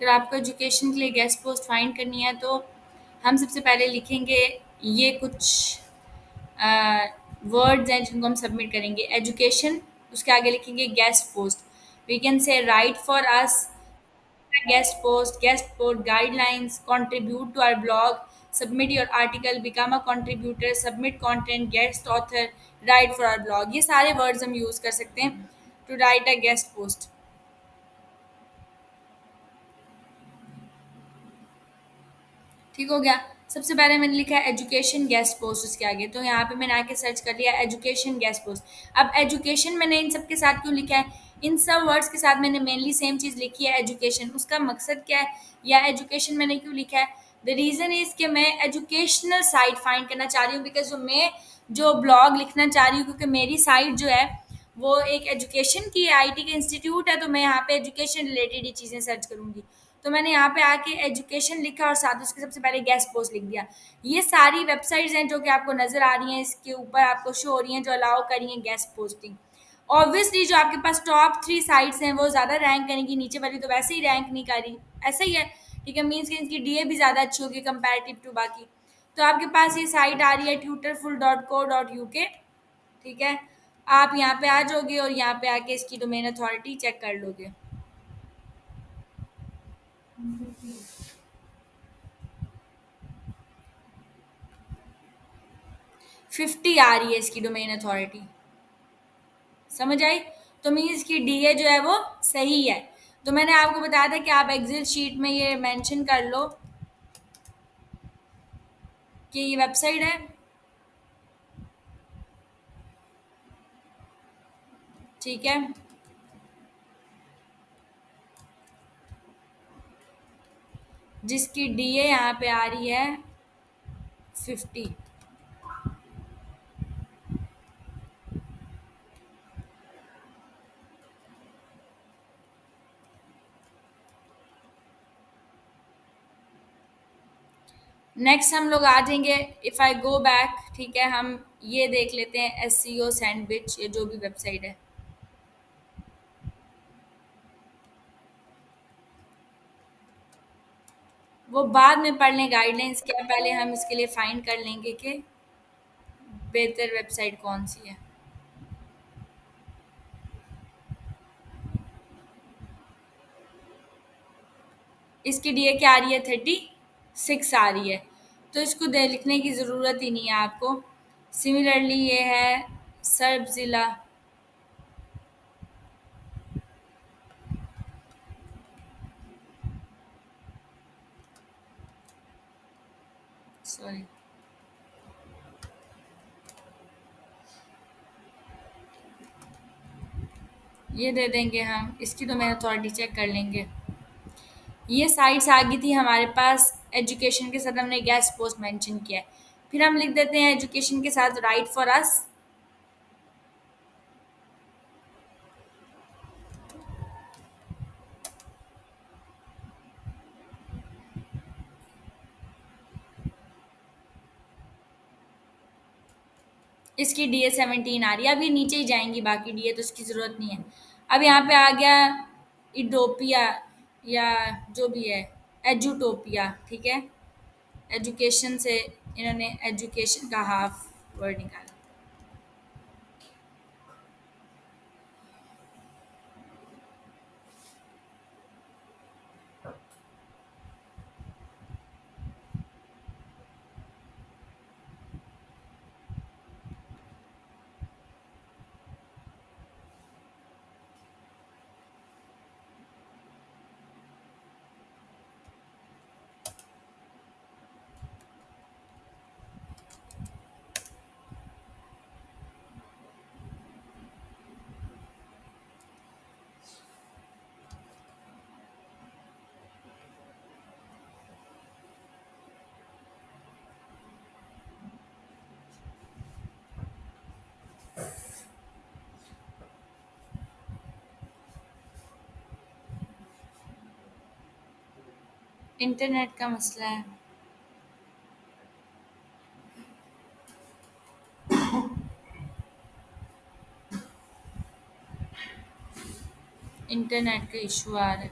अगर आपको एजुकेशन के लिए गेस्ट पोस्ट फाइंड करनी है तो हम सबसे पहले लिखेंगे ये कुछ वर्ड्स हैं जिनको हम सबमिट करेंगे। एजुकेशन, उसके आगे लिखेंगे guest post. We can say write for us, guest post guidelines, contribute to our blog, submit your article, become a contributor, submit content, guest author, write for our blog। ये सारे words हम use कर सकते हैं to write a guest post. ठीक हो गया। सबसे पहले मैंने लिखा है एजुकेशन गेस्ट पोस्ट उसके आगे, तो यहाँ पे मैंने आके सर्च कर लिया एजुकेशन गेस्ट पोस्ट। अब एजुकेशन मैंने इन सब के साथ क्यों लिखा है, इन सब वर्ड्स के साथ मैंने मेनली सेम चीज़ लिखी है एजुकेशन। उसका मकसद क्या है, या एजुकेशन मैंने क्यों लिखा है, द रीज़न इज़ कि मैं एजुकेशनल साइट फाइंड करना चाह रही हूँ, बिकॉज जो ब्लॉग लिखना चाह रही हूँ, क्योंकि मेरी साइट जो है वो एक एजुकेशन की आईटी का इंस्टीट्यूट है, तो मैं यहाँ पे एजुकेशन रिलेटेड ही चीज़ें सर्च करूँगी। तो मैंने यहाँ पे आके एजुकेशन लिखा और साथ उसके सबसे पहले गेस्ट पोस्ट लिख दिया। ये सारी वेबसाइट्स हैं जो कि आपको नज़र आ रही हैं, इसके ऊपर आपको शो हो रही हैं, जो अलाउ कर रही हैं गेस्ट पोस्टिंग। ऑब्वियसली जो आपके पास टॉप 3 साइट्स हैं वो ज़्यादा रैंक करेंगी, नीचे वाली तो वैसे ही रैंक नहीं कर रही, ऐसा ही है। ठीक है, मीन्स कि इनकी डीए भी ज़्यादा अच्छी होगी कंपैरेटिव टू बाकी। तो आपके पास ये साइट आ रही है tutorful.co.uk। ठीक है, आप यहाँ पे आ जाओगे और यहाँ पे आके इसकी डोमेन अथॉरिटी चेक कर लोगे। 50 आ रही है इसकी डोमेन अथॉरिटी, समझ आई? तो मीन्स की डीए जो है वो सही है। तो मैंने आपको बताया था कि आप एक्सेल शीट में ये मेंशन कर लो कि ये वेबसाइट है। ठीक है, जिसकी डीए यहाँ पे आ रही है 50। नेक्स्ट हम लोग आ जाएंगे, इफ़ आई गो बैक, ठीक है, हम ये देख लेते हैं एससीओ सैंडविच, ये जो भी वेबसाइट है। वो बाद में पढ़ लें गाइडलाइंस क्या, पहले हम इसके लिए फाइंड कर लेंगे कि बेहतर वेबसाइट कौन सी है। इसकी डीए क्या आ रही है, 36 आ रही है। तो इसको दे लिखने की ज़रूरत ही नहीं है आपको। सिमिलरली ये है सर्ब ज़िला, सॉरी, ये दे देंगे हम, इसकी तो मैं अथॉरिटी चेक कर लेंगे। ये साइट्स आ गई थी हमारे पास, एजुकेशन के साथ हमने गेस्ट पोस्ट मेंशन किया है। फिर हम लिख देते हैं एजुकेशन के साथ राइट फॉर अस। इसकी डीए 17 आ रही है। अब ये नीचे ही जाएंगी बाकी डीए, तो इसकी ज़रूरत नहीं है। अब यहाँ पे आ गया इडोपिया, या जो भी है, एजुटोपिया। ठीक है, एजुकेशन से इन्होंने एजुकेशन का हाफ वर्ड निकाला। इंटरनेट का मसला है। इंटरनेट का इशू आ रहा है।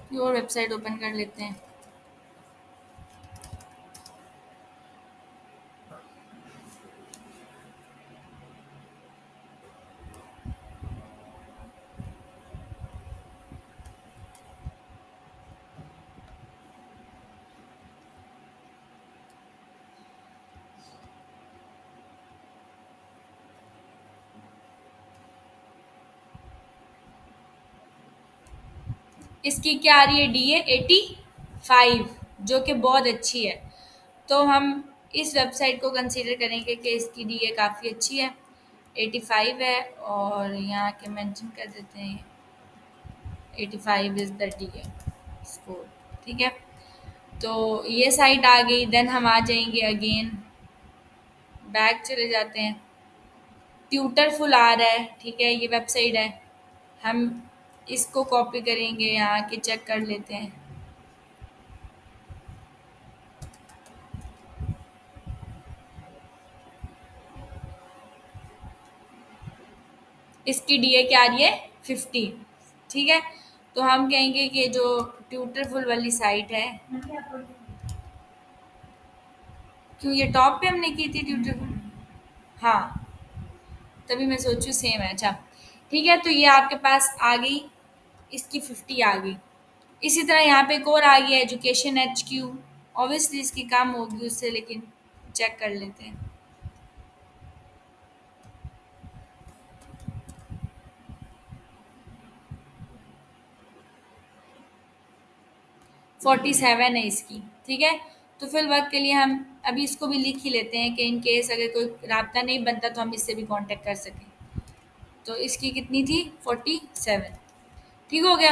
कोई और वेबसाइट ओपन कर लेते हैं। इसकी क्या आ रही है, डी ए 85, जो कि बहुत अच्छी है। तो हम इस वेबसाइट को कंसीडर करेंगे कि इसकी डी ए काफ़ी अच्छी है, 85 है। और यहाँ के मेंशन कर देते हैं 85 is the D A score. ठीक है, तो ये साइट आ गई। देन हम आ जाएंगे अगेन, बैक चले जाते हैं। ट्यूटरफुल आ रहा है, ठीक है, ये वेबसाइट है। हम इसको कॉपी करेंगे, यहाँ के चेक कर लेते हैं। इसकी डी ए क्या आ रही है, 50। ठीक है, तो हम कहेंगे कि जो ट्यूटरफुल वाली साइट है, क्यों ये टॉप पे हमने की थी ट्यूटरफुल, हाँ, तभी मैं सोचूं सेम है। अच्छा, ठीक है, तो ये आपके पास आ गई, इसकी 50 आ गई। इसी तरह यहाँ पे एक और आ गया, एजुकेशन एच क्यू। ऑब्वियसली इसकी कम होगी उससे, लेकिन चेक कर लेते हैं। 47 है इसकी। ठीक है, तो फिर वक्त के लिए हम अभी इसको भी लिख ही लेते हैं कि इन केस अगर कोई राब्ता नहीं बनता तो हम इससे भी कांटेक्ट कर सकें। तो इसकी कितनी थी, 47। ठीक हो गया,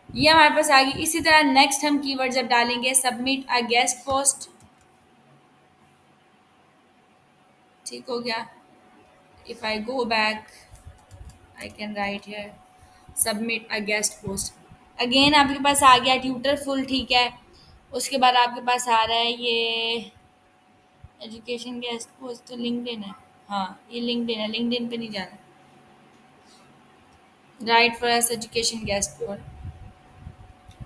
ये हमारे पास आ गई। इसी तरह नेक्स्ट हम कीवर्ड जब डालेंगे, सबमिट अ गेस्ट पोस्ट। ठीक हो गया, if I go back I can write here submit a guest post. Again आपके पास आ गया ट्यूटर फुल। ठीक है, उसके बाद आपके पास आ रहा है ये एजुकेशन गेस्ट पोस्ट, तो लिंक्डइन है। हाँ, ये लिंक्डइन है, लिंक्डइन पे नहीं जाना। Right for us education guest post,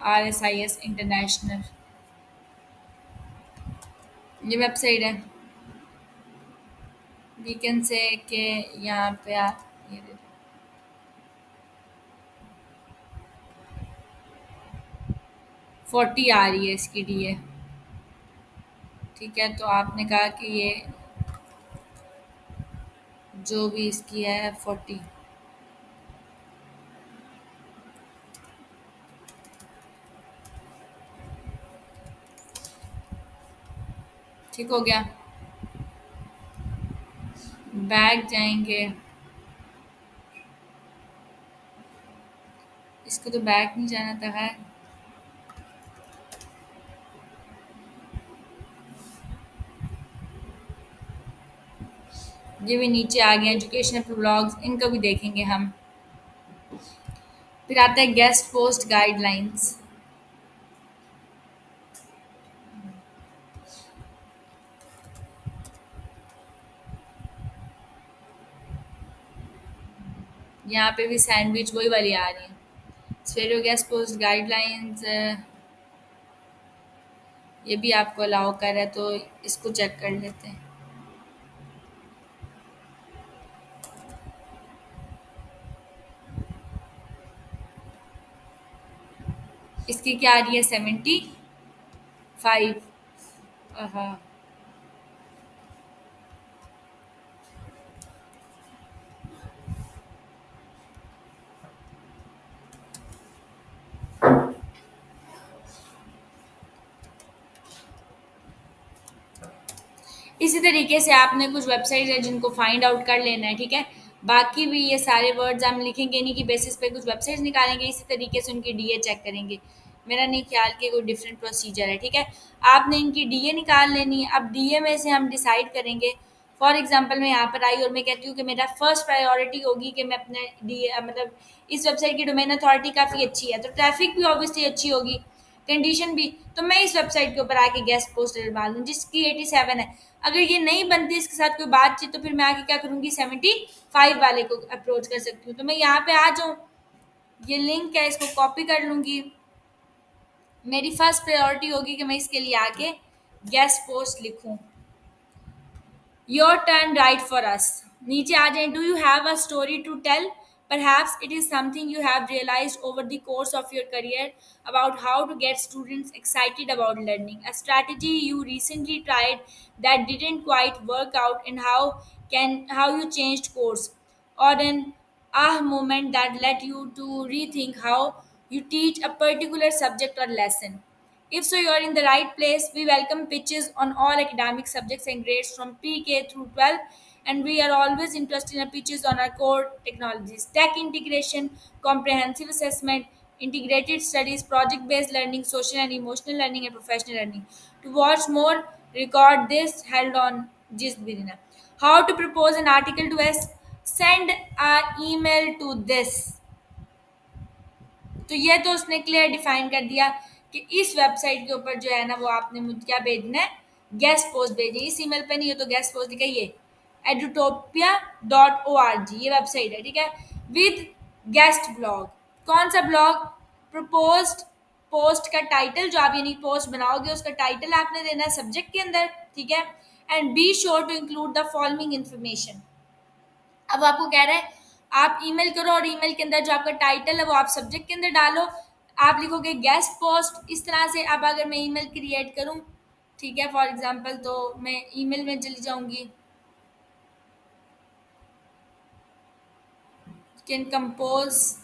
RSIS international, ये वेबसाइट है। वी कैन से कि यहाँ पे आप ये 40 आ रही है इसकी डी ए। ठीक है, तो आपने कहा कि ये जो भी इसकी है 40। ठीक हो गया, बैक जाएंगे। इसको तो बैक नहीं जाना था, है। ये भी नीचे आ गया, एजुकेशनल ब्लॉग्स, इनको भी देखेंगे हम। फिर आता है गेस्ट पोस्ट गाइडलाइंस। यहाँ पे भी सैंडविच वही वाली आ रही है। स्फेरो गेस्ट पोस्ट गाइडलाइंस, ये भी आपको अलाउ कर रहा है, तो इसको चेक कर लेते हैं। इसकी क्या आ रही है, 75। हाँ, इसी तरीके से आपने कुछ वेबसाइट है जिनको फाइंड आउट कर लेना है। ठीक है, बाकी भी ये सारे वर्ड्स हम लिखेंगे, इन्हीं की बेसिस पे कुछ वेबसाइट्स निकालेंगे, इसी तरीके से उनकी डीए चेक करेंगे। मेरा नहीं ख्याल कि कोई डिफरेंट प्रोसीजर है। ठीक है, आपने इनकी डीए निकाल लेनी है। अब डीए में से हम डिसाइड करेंगे। फॉर एग्जांपल मैं यहाँ पर आई और मैं कहती हूँ कि मेरा फर्स्ट प्रायोरिटी होगी कि मैं अपने डीए मतलब इस वेबसाइट की डोमेन अथॉरिटी काफ़ी अच्छी है, तो ट्रैफिक भी ऑब्वियसली अच्छी होगी, कंडीशन भी। तो मैं इस वेबसाइट के ऊपर आके गेस्ट पोस्ट डाल दूँ जिसकी 87 है। अगर ये नहीं बनती इसके साथ कोई बातचीत, तो फिर मैं आके क्या करूँगी, 75 वाले को अप्रोच कर सकती हूँ। तो मैं यहाँ पे आ जाऊँ, ये लिंक है, इसको कॉपी कर लूँगी। मेरी फर्स्ट प्रायोरिटी होगी कि मैं इसके लिए आके गेस्ट पोस्ट लिखूं। Your turn write for us. नीचे आ जाए। Do you have a story to tell? Perhaps it is something you have realized over the course of your career about how to get students excited about learning. A strategy you recently tried that didn't quite work out, and how you changed course, or an moment that led you to rethink how you teach a particular subject or lesson. If so, you are in the right place. We welcome pitches on all academic subjects and grades from PK through 12, and we are always interested in pitches on our core technologies: tech integration, comprehensive assessment, integrated studies, project based learning, social and emotional learning, and professional learning. To watch more, record this held on Gist Birina. How to propose an article to us? Send an email to this. तो ये तो उसने clear define कर दिया कि इस website के ऊपर जो है ना वो आपने मुझे क्या भेजना है, गेस्ट पोस्ट भेजिए। इस ईमेल पे नहीं है तो गेस्ट पोस्ट लिखा ये edutopia.org ये वेबसाइट है, ठीक है। With guest blog. कौन सा ब्लॉग? प्रपोज्ड पोस्ट का टाइटल, जो आप यानी पोस्ट बनाओगे उसका टाइटल आपने देना है सब्जेक्ट के अंदर, ठीक है। And be sure to include the following information. अब आपको कह रहा है आप ईमेल करो और ईमेल के अंदर जो आपका टाइटल है वो आप सब्जेक्ट के अंदर डालो। आप लिखोगे गेस्ट पोस्ट इस तरह से। अब अगर मैं ईमेल क्रिएट करूं, ठीक है, फॉर एग्जांपल, तो मैं ईमेल में चली जाऊंगी। कैन कंपोज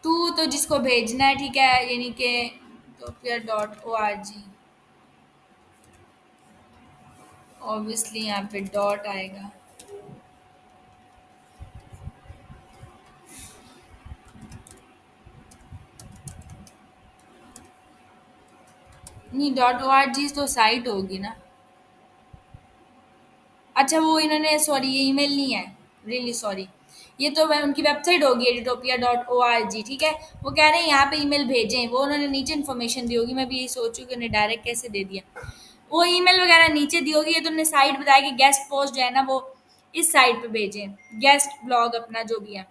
टू, तो जिसको भेजना है, ठीक है, यानी कि topia.org। ऑब्वियसली यहाँ पे डॉट आएगा। नहीं, .org तो साइट होगी ना। अच्छा, वो इन्होंने, सॉरी, ये ईमेल नहीं है, रियली सॉरी, ये तो उनकी वेबसाइट होगी edutopia.org, ठीक है। वो कह रहे हैं यहाँ पे ईमेल भेजें, वो उन्होंने नीचे इन्फॉर्मेशन दी होगी। मैं भी यही सोचूँ कि उन्हें डायरेक्ट कैसे दे दिया। वो ईमेल वगैरह नीचे दी होगी। ये तो उन्होंने साइट बताया कि गेस्ट पोस्ट जो है ना वो इस साइट पे भेजें, गेस्ट ब्लॉग अपना जो भी है।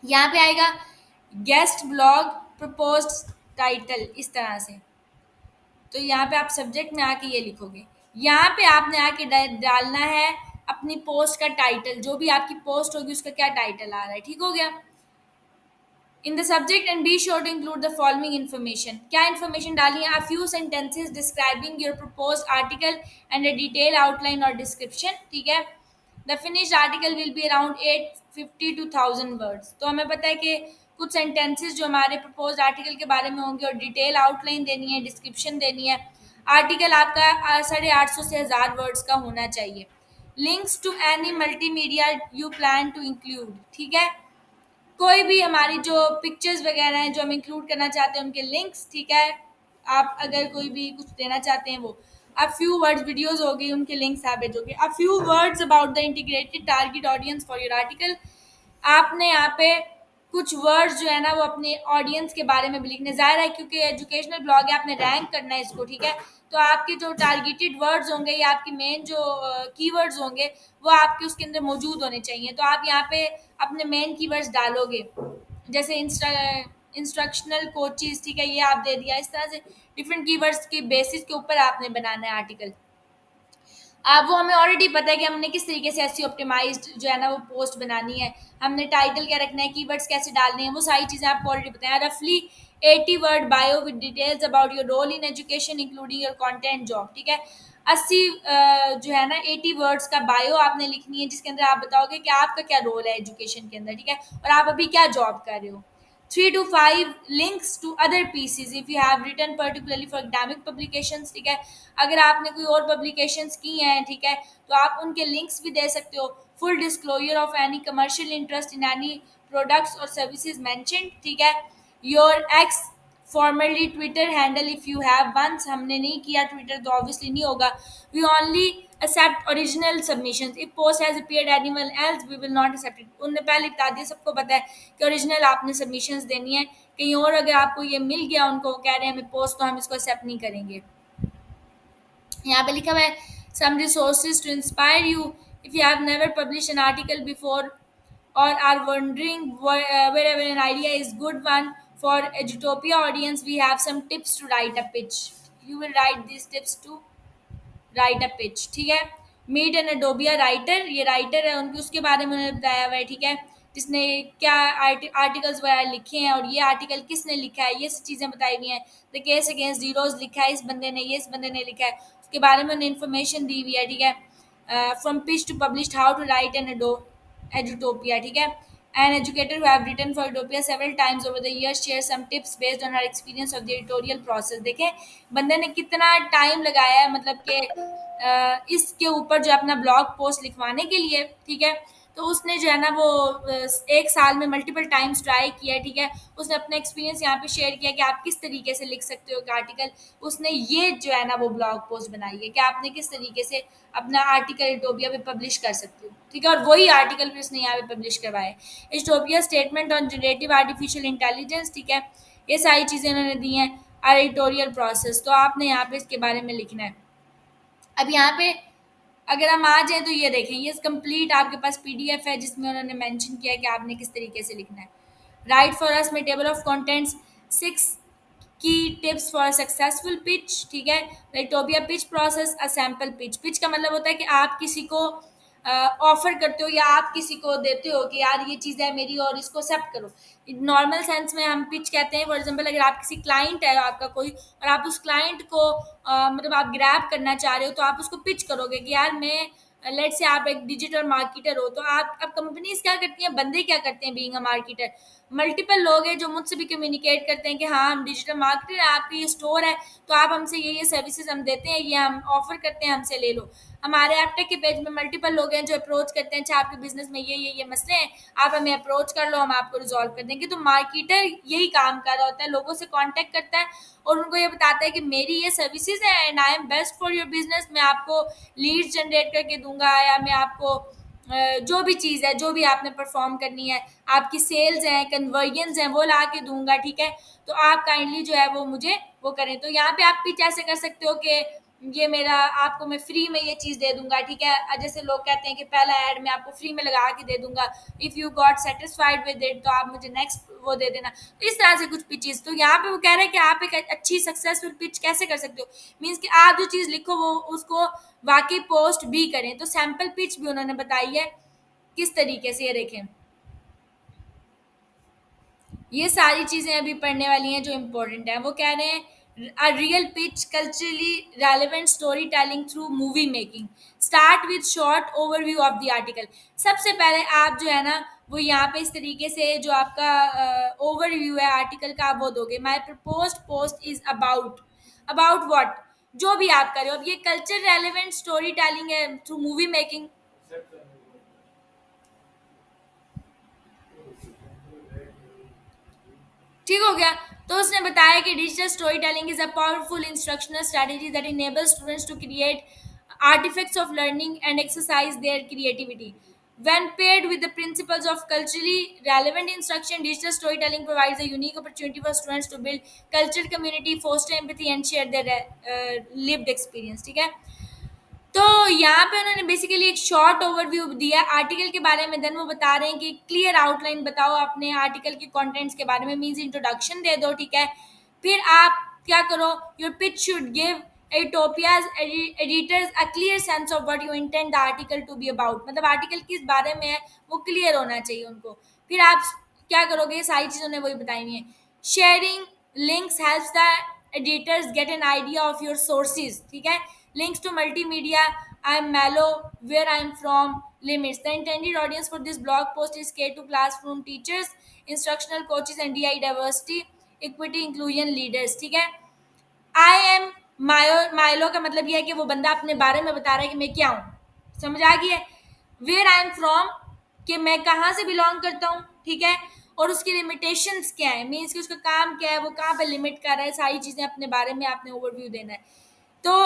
यहाँ पे आएगा गेस्ट ब्लॉग प्रपोज्ड टाइटल इस तरह से। तो यहाँ पे आप सब्जेक्ट में आके ये लिखोगे। यहाँ पे आपने आके डालना है अपनी पोस्ट का टाइटल, जो भी आपकी पोस्ट होगी उसका क्या टाइटल आ रहा है, ठीक हो गया। In the subject and be sure to include the following information. क्या इन्फॉर्मेशन डाली है? A few sentences describing your propose article and a detail outline और डिस्क्रिप्शन, ठीक है। The finished article will be around 850 to 1000 words. तो हमें पता है कि कुछ सेंटेंसेस जो हमारे प्रपोज आर्टिकल के बारे में होंगे और डिटेल आउटलाइन देनी है, डिस्क्रिप्शन देनी है। आर्टिकल आपका 850 से 1000 वर्ड्स का होना चाहिए। Links to any multimedia you plan to include, ठीक है। कोई भी हमारी जो पिक्चर्स वगैरह हैं जो हम इंक्लूड करना चाहते हैं उनके लिंक्स, ठीक है। आप अगर कोई भी कुछ देना चाहते हैं वो। अब फ्यू वर्ड्स वीडियोस हो गई, उनके लिंक्स आप भेजोगे। अब few words about the integrated target audience for your article. आपने यहाँ पे कुछ वर्ड्स जो है ना वो अपने ऑडियंस के बारे में भी लिखने। ज़ाहिर है क्योंकि एजुकेशनल ब्लॉग है, आपने रैंक करना है इसको, ठीक है। तो आपके जो टारगेटेड वर्ड्स होंगे या आपके मेन जो कीवर्ड्स होंगे वो आपके उसके अंदर मौजूद होने चाहिए। तो आप यहाँ पे अपने मेन कीवर्ड्स डालोगे, जैसे इंस्ट्रक्शनल कोचेस, ठीक है, ये आप दे दिया। इस तरह से डिफरेंट कीवर्ड्स के बेसिस के ऊपर आपने बनाना है आर्टिकल। अब वो हमें ऑलरेडी पता है कि हमने किस तरीके से एसईओ ऑप्टिमाइज्ड जो है ना वो पोस्ट बनानी है। हमने टाइटल क्या रखना है, कीवर्ड्स कैसे डालने हैं, वो सारी चीज़ें आपको ऑलरेडी पता है। रफली 80 word bio with details about your role in education including your content job, ठीक है। 80 जो है ना 80 वर्ड्स का बायो आपने लिखनी है जिसके अंदर आप बताओगे कि आपका क्या रोल है एजुकेशन के अंदर, ठीक है, और आप अभी क्या जॉब कर रहे हो। 3 to 5 links to other pieces if you have written particularly for academic publications, ठीक है। अगर आपने कोई और पब्लिकेशंस की हैं, ठीक है, तो आप उनके लिंक्स भी दे सकते हो। Full disclosure of any commercial interest in any products और सर्विसेज मैंशन, ठीक है। Your X formerly Twitter handle if you have once. हमने नहीं किया ट्विटर तो ऑब्वियसली नहीं होगा। We only accept original submissions. If post has appeared animal else we will not accept it. उनने पहले बता दिया, सबको पता है कि ओरिजिनल आपने सबमिशंस देनी है। कहीं और अगर आपको ये मिल गया, उनको कह रहे हैं हमें पोस्ट, तो हम इसको एक्सेप्ट नहीं करेंगे। यहाँ पे लिखा हुआ है some resources to inspire you If you have never published an article before or are wondering wherever an idea is good one for Edutopia audience, we have some tips to write a pitch. You will write these tips to right a pitch, ठीक है। Meet an एडोबिया writer, ये writer है उनकी, उसके बारे में उन्होंने बताया हुआ है, ठीक है। जिसने क्या आर्टिकल्स वगैरह लिखे हैं और ये आर्टिकल किसने लिखा है, ये सब चीज़ें बताई हुई हैं। द केस अगेंस्ट जीरोज लिखा है इस बंदे ने, ये इस बंदे ने लिखा है, उसके बारे में उन्हें इन्फॉर्मेशन दी हुई है, ठीक है। From pitch to published, how to write an Edutopia, ठीक है। An educator who have written for Utopia several times over the years shares some tips based on her experience of the editorial process. देखें बंदे ने कितना time लगाया है, मतलब कि इसके ऊपर जो अपना ब्लॉग पोस्ट लिखवाने के लिए, ठीक है। तो उसने जो है ना वो 1 साल में मल्टीपल टाइम्स ट्राई किया है, ठीक है। उसने अपना एक्सपीरियंस यहाँ पे शेयर किया कि आप किस तरीके से लिख सकते हो एक आर्टिकल। उसने ये जो है ना वो ब्लॉग पोस्ट बनाई है कि आपने किस तरीके से अपना आर्टिकल इटोपिया पे पब्लिश कर सकते हो, ठीक है। और वही आर्टिकल भी उसने यहाँ पे पब्लिश करवाया है। Edutopia statement on generative artificial intelligence, ठीक है। ये सारी चीज़ें उन्होंने दी हैं। एडिटोरियल प्रोसेस, तो आपने यहाँ पे इसके बारे में लिखना है। अब यहाँ पे अगर हम आ जाएँ तो ये देखें, ये कंप्लीट आपके पास पीडीएफ है जिसमें उन्होंने मेंशन किया है कि आपने किस तरीके से लिखना है। राइट फॉर अस में टेबल ऑफ कंटेंट्स 6 की टिप्स फॉर सक्सेसफुल पिच, ठीक है। Edutopia pitch process, a sample pitch. Pitch का मतलब होता है कि आप किसी को ऑफर करते हो या आप किसी को देते हो कि यार ये चीज़ है मेरी और इसको एक्सेप्ट करो। नॉर्मल सेंस में हम पिच कहते हैं, फॉर एग्जांपल अगर आप किसी क्लाइंट है आपका कोई और आप उस क्लाइंट को मतलब आप ग्रैब करना चाह रहे हो, तो आप उसको पिच करोगे कि यार मैं, लेट्स से आप एक डिजिटल मार्केटर हो, तो आप अब कंपनीज क्या करती हैं, बंदे क्या करते हैं बीइंग अ मार्केटर, मल्टीपल लोग हैं जो मुझसे भी कम्युनिकेट करते हैं कि हाँ हम डिजिटल मार्केटर है, आपकी ये स्टोर है, तो आप हमसे ये सर्विसेज हम देते हैं, ये हम ऑफर करते हैं, हमसे ले लो। हमारे एपटेक के पेज में मल्टीपल लोग हैं जो अप्रोच करते हैं, अच्छा आपके बिजनेस में ये मसले हैं, आप हमें अप्रोच कर लो, हम आपको रिजॉल्व कर देंगे। तो मार्केटर यही काम कर रहा होता है, लोगों से कांटेक्ट करता है और उनको ये बताता है कि मेरी ये सर्विसेज है and I am best for your business. मैं आपको लीड्स जनरेट करके दूंगा, या मैं आपको जो भी चीज़ है, जो भी आपने परफॉर्म करनी है, आपकी सेल्स हैं, कन्वर्जन्स हैं, वो ला के दूंगा, ठीक है। तो आप काइंडली जो है वो मुझे वो करें। तो यहाँ पे आप पिच ऐसे कर सकते हो कि ये मेरा, आपको मैं फ्री में ये चीज़ दे दूंगा, ठीक है। जैसे लोग कहते हैं कि पहला ऐड मैं आपको फ्री में लगा के दे दूंगा, if you got satisfied with it तो आप मुझे नेक्स्ट वो दे देना। तो इस तरह से कुछ पिचेस। तो यहाँ पे वो कह रहे हैं कि आप एक अच्छी सक्सेसफुल पिच कैसे कर सकते हो, मीन्स कि आप जो चीज़ लिखो वो उसको वाकई पोस्ट भी करें। तो सैम्पल पिच भी उन्होंने बताई है किस तरीके से, ये देखें, ये सारी चीज़ें अभी पढ़ने वाली हैं जो इम्पोर्टेंट है। वो कह रहे हैं a real pitch culturally relevant story telling through movie making, start with short overview of the article. सबसे पहले आप जो है ना वो यहाँ पे इस तरीके से जो आपका ओवरव्यू है आर्टिकल का, आप वो दोगे। My propose post is about, about what, जो भी आप कर रहे हो। अब ये कल्चर रेलेवेंट स्टोरी टेलिंग है थ्रू मूवी मेकिंग, ठीक हो गया। तो उसने बताया कि digital storytelling is a powerful instructional strategy that enable students to create artifacts of learning and exercise their creativity. When paired with the principles of culturally relevant instruction, digital storytelling provides a unique opportunity for students to build cultural community, foster empathy, and share their lived experience. ठीक है। तो यहाँ पे उन्होंने basically एक short overview दिया article के बारे में। देन वो बता रहे हैं कि क्लियर आउटलाइन बताओ अपने आर्टिकल के कंटेंट्स के बारे में, मींस इंट्रोडक्शन दे दो, ठीक है। फिर आप क्या करो, your pitch should give Edutopia's editors a clear sense of what you intend the article to be about, मतलब आर्टिकल किस बारे में है वो क्लियर होना चाहिए उनको। फिर आप क्या करोगे, ये सारी चीज़ उन्हें वही बताई हुई है। Sharing links helps the editors get an idea of your sources, ठीक है। Links to multimedia, I am Mallow, where I am from, limits. The intended audience for this blog post is K2 classroom teachers, instructional coaches, and DI diversity, equity, inclusion leaders. ठीक है। I am Milo का मतलब यह है कि वो बंदा अपने बारे में बता रहा है कि मैं क्या हूँ, समझ आ गई है। वेयर आई एम फ्रॉम, कि मैं कहाँ से बिलोंग करता हूँ, ठीक है। और उसकी लिमिटेशंस क्या है, मीन्स कि उसका काम क्या है, वो कहाँ पे लिमिट कर रहा है, सारी चीज़ें अपने बारे में आपने ओवरव्यू देना है। तो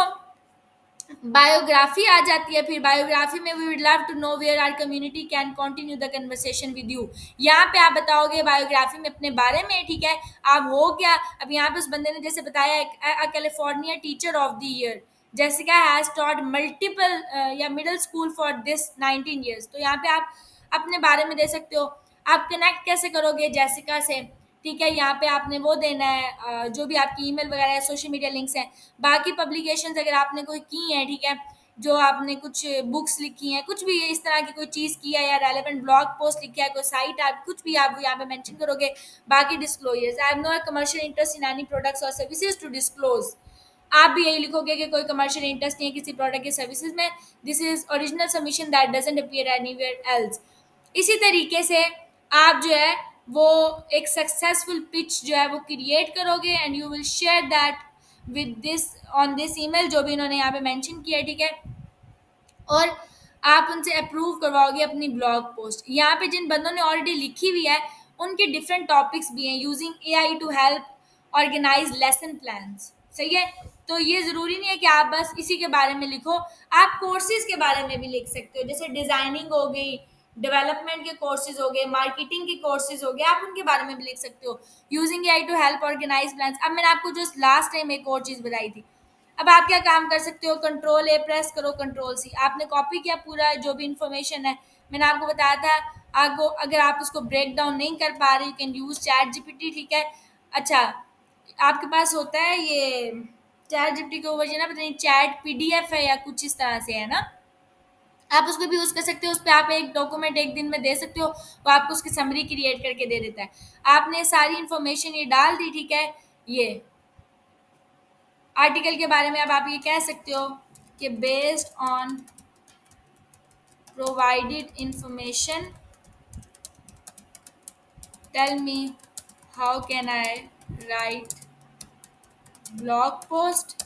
बायोग्राफी आ जाती है। फिर बायोग्राफी में we would love to know where our community can continue the conversation with you. यहाँ पे आप बताओगे बायोग्राफी में अपने बारे में, ठीक है। आप हो क्या, अब यहाँ पे उस बंदे ने जैसे बताया California teacher of the year, Jessica has taught multiple या middle school for this 19 years। तो यहाँ पे आप अपने बारे में दे सकते हो। आप कनेक्ट कैसे करोगे जेसिका से, ठीक है, यहाँ पे आपने वो देना है जो भी आपकी ईमेल वगैरह है, सोशल मीडिया लिंक्स हैं, बाकी पब्लिकेशंस अगर आपने कोई की हैं, ठीक है, जो आपने कुछ बुक्स लिखी हैं, कुछ भी इस तरह की कोई चीज़ की है या रेलेवेंट ब्लॉग पोस्ट लिखा है, कोई साइट आप कुछ भी आप यहाँ पे मेंशन करोगे। बाकी disclosures, I have no commercial interest in any products और सर्विसेज टू डिस्क्लोज। आप भी यही लिखोगे कि कोई कमर्शियल इंटरेस्ट नहीं है किसी प्रोडक्ट के सर्विसेज में। This is original submission that doesn't appear anywhere else. इसी तरीके से आप जो है वो एक सक्सेसफुल पिच जो है वो क्रिएट करोगे and you will share that with this on this email जो भी इन्होंने यहाँ पे मेंशन किया है, ठीक है। और आप उनसे अप्रूव करवाओगे अपनी ब्लॉग पोस्ट। यहाँ पे जिन बंदों ने ऑलरेडी लिखी हुई है उनके डिफरेंट टॉपिक्स भी हैं, using AI to help organise lesson plans. सही है। तो ये ज़रूरी नहीं है कि आप बस इसी के बारे में लिखो, आप कोर्सेज के बारे में भी लिख सकते हो, जैसे डिज़ाइनिंग हो गई, डेवलपमेंट के कोर्सेज हो गए, मार्केटिंग के कोर्सेज हो गए, आप उनके बारे में भी लिख सकते हो, using AI to help organise plans. अब मैंने आपको जो लास्ट टाइम एक और चीज़ बताई थी, अब आप क्या काम कर सकते हो, कंट्रोल ए प्रेस करो, कंट्रोल सी, आपने कॉपी किया पूरा जो भी इंफॉर्मेशन है, मैंने आपको बताया था। आपको अगर आप उसको ब्रेक डाउन नहीं कर पा रहे, you can use chat GPT, ठीक है। अच्छा, आपके पास होता है ये चैट जीपीटी का वर्जन है, पता नहीं चैट पीडीएफ है या कुछ इस तरह से है ना, आप उसको भी यूज़ कर सकते हो। उस पर आप एक डॉक्यूमेंट एक दिन में दे सकते हो, वो आपको उसकी समरी क्रिएट करके दे देता है। आपने सारी इंफॉर्मेशन ये डाल दी, ठीक है। ये आर्टिकल के बारे में अब आप ये कह सकते हो कि based on provided information tell me how can I write blog post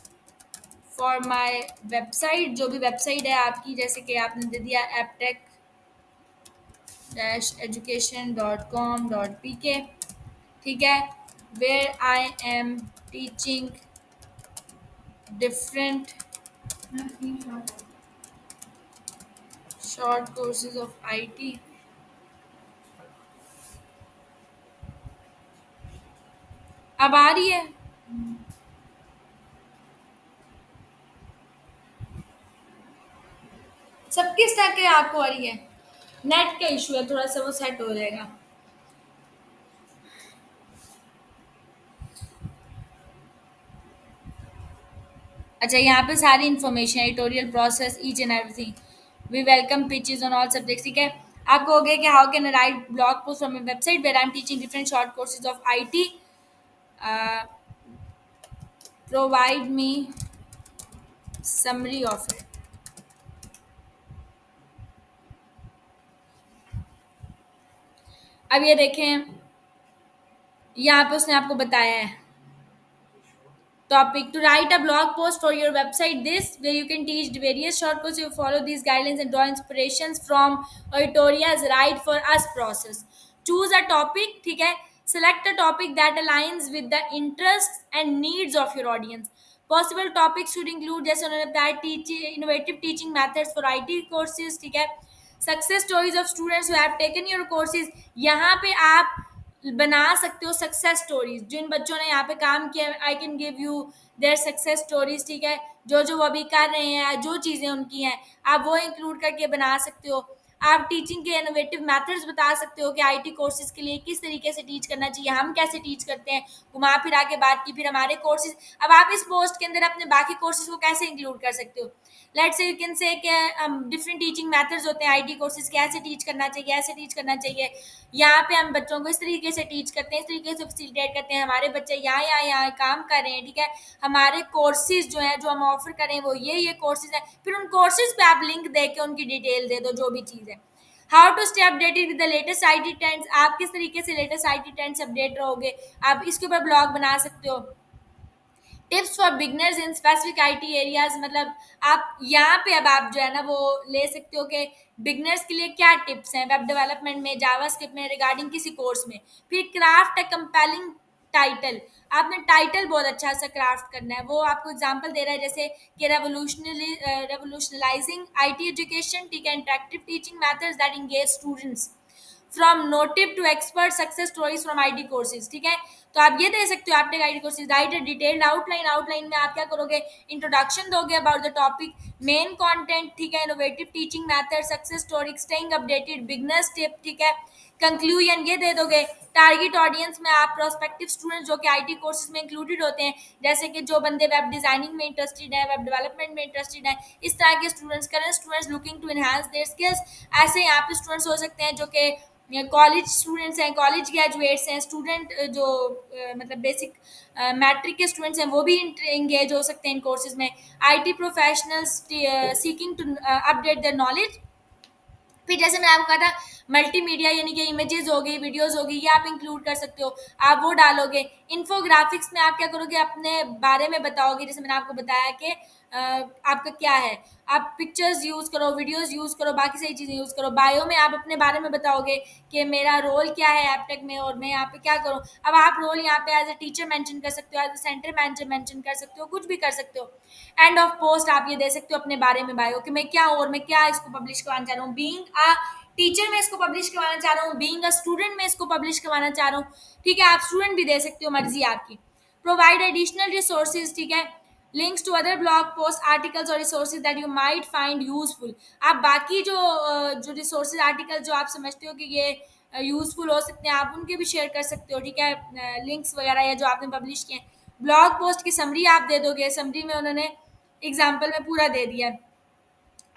for my website, जो भी वेबसाइट है आपकी, जैसे कि आपने दे दिया aptech-education.com.pk, ठीक है, where I am teaching different short courses of IT. अब आ रही है? सब किस तरह के आपको आ रही है? नेट का इशू है, थोड़ा सा वो सेट हो जाएगा। अच्छा, यहाँ पे सारी information, editorial process, each and everything, we welcome pitches on all subjects, ठीक है। आपको हो गया कि how can I write blog post from my website where I am teaching different short courses of IT, provide me summary of it. अब ये देखें, यहाँ पे उसने आपको बताया है topic to write a blog post for your website, this where you can teach various short courses, you follow these guidelines and draw inspirations from Auditoria's Write for Us process. Choose a topic, ठीक है, select a topic that aligns with the interests and needs of your audience. Possible topics should include जैसे उन्होंने बताया teaching innovative teaching methods for IT courses, ठीक है, success stories of students who have taken your courses. यहाँ पे आप बना सकते हो सक्सेस स्टोरीज, जिन बच्चों ने यहाँ पे काम किया, I can give you their success stories, ठीक है, जो जो वो अभी कर रहे हैं, जो चीज़ें उनकी हैं, आप वो इंक्लूड करके बना सकते हो। आप टीचिंग के इनोवेटिव मेथड्स बता सकते हो कि आईटी कोर्सेज के लिए किस तरीके से टीच करना चाहिए, हम कैसे टीच करते हैं, घुमा फिरा के बात की, फिर हमारे कोर्सेज। अब आप इस पोस्ट के अंदर अपने बाकी कोर्सेज को कैसे इंक्लूड कर सकते हो। Let's say you can say कि डिफरेंट टीचिंग मेथड्स होते हैं आईटी कोर्सेज, कैसे टीच करना चाहिए, ऐसे टीच करना चाहिए, यहाँ पे हम बच्चों को इस तरीके से टीच करते हैं, इस तरीके से फैसिलिटेट करते हैं, हमारे बच्चे यहाँ यहाँ यहाँ काम कर रहे हैं, ठीक है, हमारे कोर्सेज जो हैं जो हम ऑफर कर रहे हैं वो ये कोर्सेज हैं। फिर उन कोर्सेज पे आप लिंक दे के उनकी डिटेल दे दो, जो भी चीज़ है। How to stay updated with the latest IT trends, आप किस तरीके से लेटेस्ट आईटी ट्रेंड्स अपडेट रहोगे, आप इसके ऊपर ब्लॉग बना सकते हो। Tips for beginners in specific IT areas, मतलब आप यहाँ पे अब आप जो है ना वो ले सकते हो कि बिगनर्स के लिए क्या टिप्स हैं वेब डेवलपमेंट में, जावास्क्रिप्ट में, रिगार्डिंग किसी कोर्स में। फिर क्राफ्ट अ कंपेलिंग टाइटल, आपने टाइटल बहुत अच्छा सा क्राफ्ट करना है। वो आपको एग्जांपल दे रहा है जैसे कि रेवोल्यूशनलाइजिंग आईटी एजुकेशन, ठीक है, interactive teaching methods that engage students from novice to expert success stories from IT courses, ठीक है। तो आप ये दे सकते हो Aptech IT courses. Write a detailed outline, outline में आप क्या करोगे, इंट्रोडक्शन दोगे about the topic, main content, ठीक है, innovative teaching method, success story, staying updated, beginners tip, ठीक है, कंक्लूजन ये दे दोगे। टारगेट ऑडियंस में आप प्रोस्पेक्टिव स्टूडेंट्स जो कि आईटी कोर्सेज में इंक्लूडेड होते हैं, जैसे कि जो बंदे वेब डिजाइनिंग में इंटरेस्टेड है, वेब डेवलपमेंट में इंटरेस्टेड है, इस तरह के students, current students looking to enhance their skills, ऐसे यहाँ पे स्टूडेंट्स हो सकते हैं जो कि कॉलेज स्टूडेंट्स हैं, कॉलेज ग्रेजुएट्स हैं, स्टूडेंट जो मतलब बेसिक मैट्रिक के स्टूडेंट्स हैं वो भी इंगेज हो सकते हैं इन कोर्सेज में। IT professionals seeking to update their knowledge. फिर जैसे मैंने आपको कहा था मल्टीमीडिया, यानी कि इमेजेस हो गई, वीडियोस हो गई, ये आप इंक्लूड कर सकते हो, आप वो डालोगे। इन्फोग्राफिक्स में आप क्या करोगे, अपने बारे में बताओगे, जैसे मैंने आपको बताया कि आपका क्या है, आप पिक्चर्स यूज़ करो, वीडियोस यूज़ करो, बाकी सारी चीज़ें यूज़ करो। बायो में आप अपने बारे में बताओगे कि मेरा रोल क्या है एपटेक में और मैं यहाँ पे क्या करूँ। अब आप रोल यहाँ पे एज ए टीचर मेंशन कर सकते हो, as a centre manager mention कर सकते हो, कुछ भी कर सकते हो। एंड ऑफ पोस्ट आप ये दे सकते हो अपने बारे में बायो कि मैं क्या हूँ और मैं क्या इसको पब्लिश करवाना चाह रहा हूँ। बीइंग अ टीचर मैं इसको पब्लिश करवाना चाह रहा हूँ, बीइंग अ स्टूडेंट मैं इसको पब्लिश करवाना चाह रहा हूँ, ठीक है। आप स्टूडेंट भी दे सकते हो, मर्जी आपकी। प्रोवाइड एडिशनल रिसोर्सेज, ठीक है, links to other blog post articles और resources that you might find useful. आप बाकी जो रिसोर्सेज आर्टिकल जो आप समझते हो कि ये यूजफुल हो सकते हैं, आप उनके भी शेयर कर सकते हो, ठीक है, लिंक्स वगैरह या जो आपने पब्लिश किए हैं। ब्लॉग पोस्ट की समरी आप दे दोगे, समरी में उन्होंने एग्जाम्पल में पूरा दे दिया है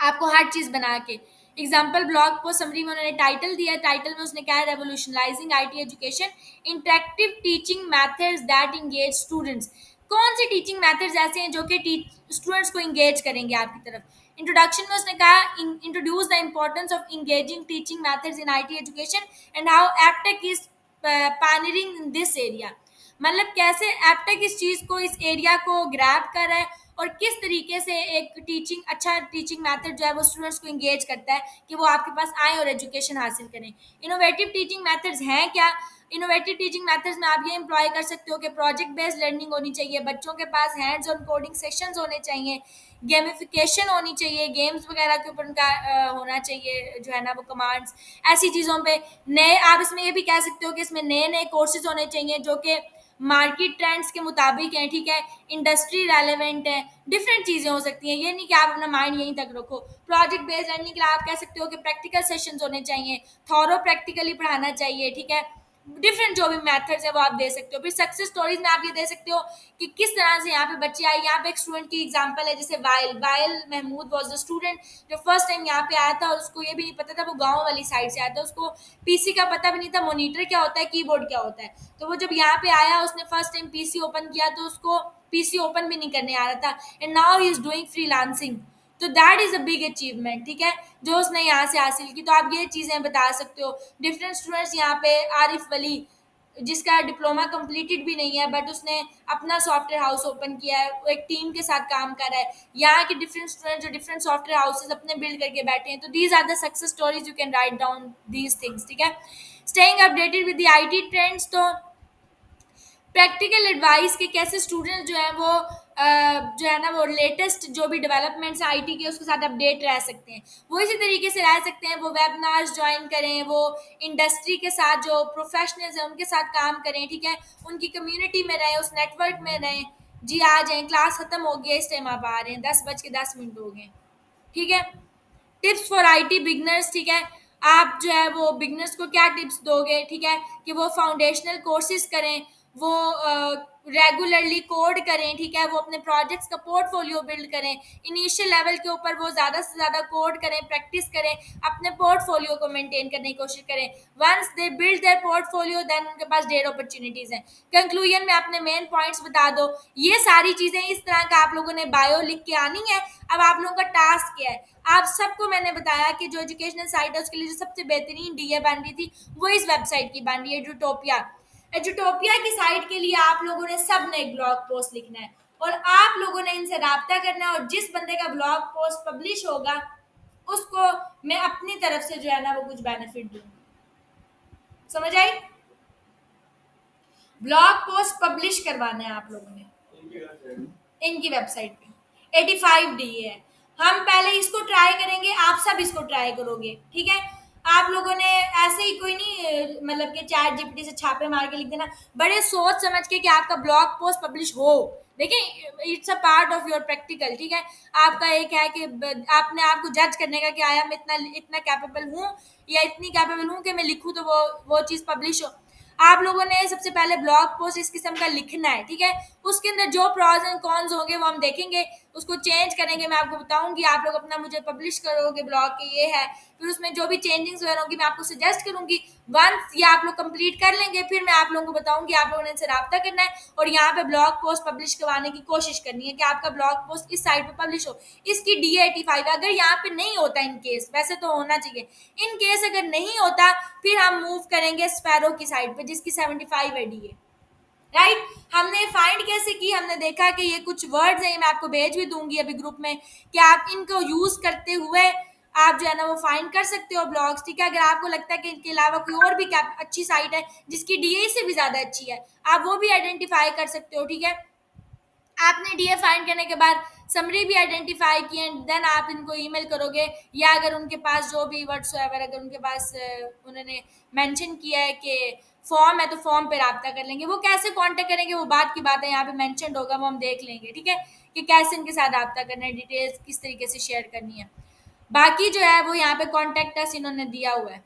आपको हर चीज़ बना के। एग्जाम्पल ब्लॉग पोस्ट समरी में उन्होंने टाइटल दिया है, टाइटल में उसने क्या है, revolutionalizing IT education, interactive teaching methods that engage students. कौन सी टीचिंग मेथड्स ऐसे हैं जो कि स्टूडेंट्स को इंगेज करेंगे आपकी तरफ। इंट्रोडक्शन में उसने कहा introduce the importance of engaging teaching methods in IT education and how Aptech is pioneering in this area. मतलब कैसे एप्टेक इस चीज़ को, इस एरिया को ग्रैब कर रहा है और किस तरीके से एक टीचिंग, अच्छा टीचिंग मेथड जो है वो स्टूडेंट्स को इंगेज करता है कि वो आपके पास आए और एजुकेशन हासिल करें। इनोवेटिव टीचिंग मेथड्स हैं क्या। इनोवेटिव टीचिंग मेथड्स में आप ये एम्प्लॉय कर सकते हो कि प्रोजेक्ट बेस्ड लर्निंग होनी चाहिए, बच्चों के पास हैंड्स ऑन कोडिंग सेशंस होने चाहिए, गेमिफिकेशन होनी चाहिए, गेम्स वगैरह के ऊपर उनका होना चाहिए जो है ना वो कमांड्स, ऐसी चीज़ों पे नए। आप इसमें ये भी कह सकते हो कि इसमें नए नए कोर्सेज होने चाहिए जो कि मार्केट ट्रेंड्स के मुताबिक हैं, ठीक है, इंडस्ट्री रेलेवेंट है, डिफरेंट चीज़ें हो सकती हैं, ये नहीं कि आप अपना माइंड यहीं तक रखो। प्रोजेक्ट बेस्ड लर्निंग के लिए आप कह सकते हो कि प्रैक्टिकल सेशंस होने चाहिए, थॉरो प्रैक्टिकली पढ़ाना चाहिए, ठीक है। डिफरेंट जो भी मेथड्स है वो आप दे सकते हो। फिर सक्सेस स्टोरीज में आप ये दे सकते हो कि किस तरह से यहाँ पे बच्चे आए। यहाँ पे एक स्टूडेंट की एग्जांपल है, जैसे while while Mahmood was the student जो फर्स्ट टाइम यहाँ पे आया था और उसको ये भी नहीं पता था, वो गांव वाली साइड से आया था, उसको पीसी का पता भी नहीं था, मॉनिटर क्या होता है, कीबोर्ड क्या होता है। तो वो जब यहाँ पे आया, उसने फर्स्ट टाइम पीसी ओपन किया तो उसको पीसी ओपन भी नहीं करने आ रहा था, and now he is doing freelancing. तो that is a big achievement, ठीक है, जो उसने यहाँ से हासिल की। तो आप ये चीज़ें बता सकते हो। डिफरेंट स्टूडेंट्स यहाँ पे आरिफ वली जिसका डिप्लोमा कंप्लीटेड भी नहीं है बट उसने अपना सॉफ्टवेयर हाउस ओपन किया है, वो एक टीम के साथ काम कर रहा है। यहाँ के डिफरेंट स्टूडेंट जो डिफरेंट सॉफ्टवेयर हाउसेज अपने बिल्ड करके बैठे हैं, तो these are the success stories, you can write down these things, ठीक है। Staying updated with the IT trends, तो प्रैक्टिकल एडवाइस के कैसे स्टूडेंट्स जो है वो जो है ना वो लेटेस्ट जो भी डेवलपमेंट्स आईटी के उसके साथ अपडेट रह सकते हैं, वो इसी तरीके से रह सकते हैं। वो वेबिनार्स ज्वाइन करें, वो इंडस्ट्री के साथ जो प्रोफेशनल्स हैं उनके साथ काम करें, ठीक है, उनकी कम्युनिटी में रहें, उस नेटवर्क में रहें। जी आ जाएँ, क्लास ख़त्म हो गई, इस टाइम आप आ रहे हैं, 10:10 हो गए, ठीक है। टिप्स फॉर आईटी बिगनर्स, ठीक है, आप जो है वो बिगनर्स को क्या टिप्स दोगे, ठीक है, कि वो फाउंडेशनल कोर्सेज करें, वो रेगुलरली कोड करें, ठीक है, वो अपने प्रोजेक्ट्स का पोर्टफोलियो बिल्ड करें, इनिशियल लेवल के ऊपर वो ज़्यादा से ज़्यादा कोड करें, प्रैक्टिस करें, अपने पोर्टफोलियो को मेंटेन करने की कोशिश करें। Once they build their portfolio then उनके पास ढेर अपॉर्चुनिटीज़ हैं। कंक्लूजन में अपने मेन पॉइंट्स बता दो। ये सारी चीज़ें इस तरह का आप लोगों ने बायो लिख के आनी है। अब आप लोगों का टास्क क्या है, आप सबको मैंने बताया कि जो एजुकेशनल साइट है उसके लिए जो सबसे बेहतरीन डीए बन रही थी वो इस वेबसाइट की बन रही है, एजुटोपिया। एजुटोपिया की साइट के लिए आप लोगों ने सब ने एक ब्लॉग पोस्ट लिखना है और आप लोगों ने इनसे राब्ता करना है, और जिस बंदे का ब्लॉग पोस्ट पब्लिश होगा उसको मैं अपनी तरफ से जो है ना वो कुछ बेनिफिट दूंगी। समझ आई। ब्लॉग पोस्ट पब्लिश करवाना है आप लोगों ने इनकी वेबसाइट पे। 85 डी है। हम पहले इसको ट्राई करेंगे, आप सब इसको ट्राई करोगे, ठीक है। आप लोगों ने ऐसे ही कोई नहीं मतलब कि चैट जीपीटी से छापे मार के लिख देना, बड़े सोच समझ के कि आपका ब्लॉग पोस्ट पब्लिश हो। देखिए it's a part of your practical, ठीक है। आपका एक है कि आपने आपको जज करने का कि आया मैं इतना इतना कैपेबल हूँ या इतनी कैपेबल हूँ कि मैं लिखूँ तो वो चीज़ पब्लिश हो। आप लोगों ने सबसे पहले ब्लॉग पोस्ट इस किस्म का लिखना है, ठीक है। उसके अंदर जो प्रॉज एंड कॉन्स होंगे वो हम देखेंगे, उसको चेंज करेंगे, मैं आपको बताऊंगी, आप लोग अपना मुझे पब्लिश करोगे ब्लॉग के ये है, फिर उसमें जो भी चेंजिंग्स वगैरह होंगी मैं आपको सजेस्ट करूंगी। वंस ये आप लोग कंप्लीट कर लेंगे फिर मैं आप लोगों को बताऊंगी, आप लोगों ने इनसे रब्ता करना है और यहाँ पे ब्लॉग पोस्ट पब्लिश करवाने की कोशिश करनी है कि आपका ब्लॉग पोस्ट इस साइट पे पब्लिश हो। इसकी DA85 अगर यहाँ पे नहीं होता, इन केस वैसे तो होना चाहिए, इन केस अगर नहीं होता फिर हम मूव करेंगे स्पैरो की साइड पे जिसकी 75 है DA, राइट। हमने फाइंड कैसे की, हमने देखा कि ये कुछ वर्ड्स हैं, मैं आपको भेज भी दूंगी अभी ग्रुप में, कि आप इनको यूज करते हुए आप जो है ना वो फाइंड कर सकते हो ब्लॉग्स, ठीक है। अगर आपको लगता है कि इनके अलावा कोई और भी अच्छी साइट है जिसकी DA से भी ज्यादा अच्छी है, आप वो भी आइडेंटिफाई कर सकते हो, ठीक है। आपने DA फाइंड करने के बाद समरी भी आइडेंटिफाई की एंड देन आप इनको ईमेल करोगे, या अगर उनके पास जो भी व्हाट्सएवर अगर उनके पास उन्होंने मेंशन किया है कि फॉर्म है तो फॉर्म पे रब्ता कर लेंगे। वो कैसे कांटेक्ट करेंगे वो बात की बात है, यहाँ पे मेंशन होगा वो हम देख लेंगे, ठीक है, कि कैसे इनके साथ रब्ता करना है, डिटेल्स किस तरीके से शेयर करनी है। बाकी जो है वो यहाँ पे कॉन्टेक्ट अस इन्होंने दिया हुआ है।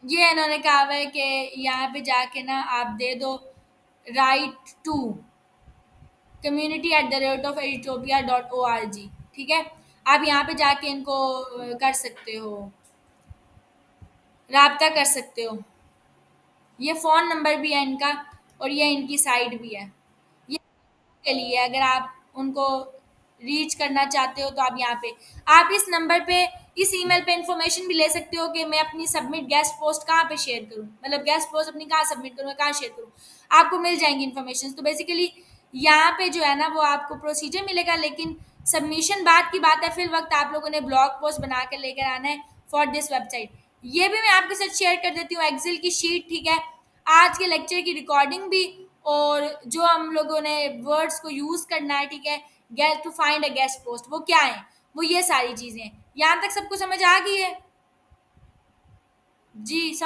ये इन्होंने कहा हुआ है कि यहाँ पे जाके ना आप दे दो राइट टू community@ethiopia.org, ठीक है। आप यहाँ पे जाके इनको कर सकते हो, राब्ता कर सकते हो। ये फ़ोन नंबर भी है इनका और ये इनकी साइट भी है। ये के लिए अगर आप उनको रीच करना चाहते हो तो आप यहाँ पे आप इस नंबर पे इस ईमेल पे इंफॉर्मेशन भी ले सकते हो कि मैं अपनी सबमिट गेस्ट पोस्ट कहाँ पे शेयर करूँ, मतलब गेस्ट पोस्ट अपनी कहाँ सबमिट करूँ, कहाँ शेयर करूँ, आपको मिल जाएंगी इन्फॉर्मेशन। तो बेसिकली यहाँ पे जो है ना वो आपको प्रोसीजर मिलेगा, लेकिन सबमिशन बात की बात है, फिर वक्त आप लोगों ने ब्लॉग पोस्ट बना कर लेकर आना है फॉर दिस वेबसाइट। ये भी मैं आपके साथ शेयर कर देती हूँ एक्सेल की शीट, ठीक है। आज के लेक्चर की रिकॉर्डिंग भी और जो हम लोगों ने वर्ड्स को यूज करना है, ठीक है, get to find a guest post वो क्या है, वो ये सारी चीजें। यहाँ तक सबको समझ आ गई है? जी।